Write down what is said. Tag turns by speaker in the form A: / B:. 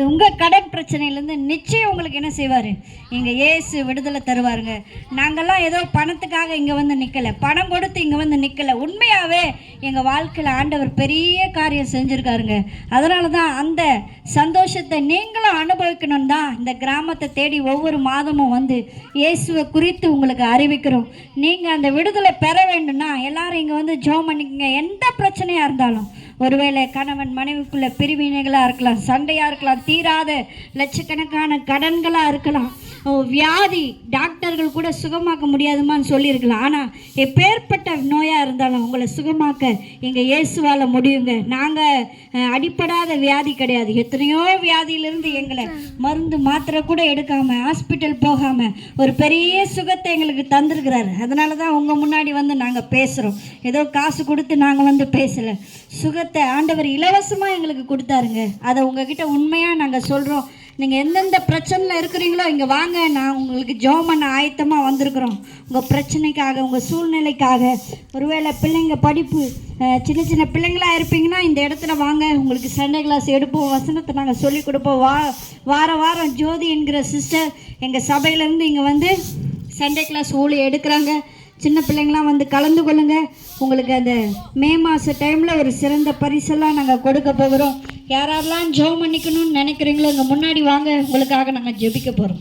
A: உங்கள் கடன் பிரச்சனையிலேருந்து நிச்சயம் உங்களுக்கு என்ன செய்வார்? இங்கே இயேசு விடுதலை தருவாருங்க. நாங்கள்லாம் ஏதோ பணத்துக்காக இங்கே வந்து நிற்கலை, பணம் கொடுத்து இங்கே வந்து நிற்கலை. உண்மையாகவே எங்கள் வாழ்க்கையில் ஆண்டவர் பெரிய காரியம் செஞ்சுருக்காருங்க. அதனால தான் அந்த சந்தோஷத்தை நீங்களும் அனுபவிக்கணும் தான் இந்த கிராமத்தை தேடி ஒவ்வொரு மாதமும் வந்து இயேசுவை குறித்து உங்களுக்கு அறிவிக்கிறோம். நீங்கள் அந்த விடுதலை பெற வேண்டும்னா எல்லாரும் இங்கே வந்து ஜெபம் பண்ணிக்கங்க. எந்த பிரச்சனையாக இருந்தாலும், ஒருவேளை கணவன் மனைவிக்குள்ள பிரிவினைகளாக இருக்கலாம், சண்டையாக இருக்கலாம், தீராத லட்சக்கணக்கான கடன்களாக இருக்கலாம், வியாதி டாக்டர்கள் கூட சுகமாக்க முடியாதுமான்னு சொல்லியிருக்கலாம். ஆனால் எப்பேற்பட்ட நோயாக இருந்தாலும் உங்களை சுகமாக்க எங்கள் இயேசுவால் முடியுங்க. நாங்கள் அடிப்படாத வியாதி கிடையாது. எத்தனையோ வியாதியிலிருந்து எங்களை மருந்து மாத்திரை கூட எடுக்காமல், ஹாஸ்பிட்டல் போகாமல் ஒரு பெரிய சுகத்தை எங்களுக்கு தந்திருக்கிறாரு. அதனால தான் உங்கள் முன்னாடி வந்து நாங்கள் பேசுகிறோம். ஏதோ காசு கொடுத்து நாங்கள் வந்து பேசலை. சுகத்தை ஆண்டவர் இலவசமாக எங்களுக்கு கொடுத்தாருங்க. அதை உங்ககிட்ட உண்மையாக நாங்கள் சொல்கிறோம். நீங்கள் எந்தெந்த பிரச்சனையில் இருக்கிறீங்களோ இங்கே வாங்க, நான் உங்களுக்கு ஜெபம் பண்ண ஆயத்தமாக வந்திருக்கிறோம். உங்கள் பிரச்சனைக்காக, உங்கள் சூழ்நிலைக்காக. ஒருவேளை பிள்ளைங்க படிப்பு, சின்ன சின்ன பிள்ளைங்களாக இருப்பீங்கன்னா இந்த இடத்துல வாங்க. உங்களுக்கு சண்டே கிளாஸ் எடுப்போம், வசனத்தை நாங்கள் சொல்லிக் கொடுப்போம். வாரம் ஜோதி என்கிற சிஸ்டர் எங்கள் சபையிலேருந்து இங்கே வந்து சண்டே கிளாஸ் ஊழியம் எடுக்கிறாங்க. சின்ன பிள்ளைங்களாம் வந்து கலந்து கொள்ளுங்க. உங்களுக்கு அந்த மே மாத டைமில் ஒரு சிறந்த பரிசெல்லாம் நாங்கள் கொடுக்க போகிறோம். யாரெல்லாம் ஜெபம் பண்ணிக்கணும்னு நினைக்கிறீங்களோ இங்கே முன்னாடி வாங்க, உங்களுக்காக நாங்கள் ஜெபிக்க போகிறோம்.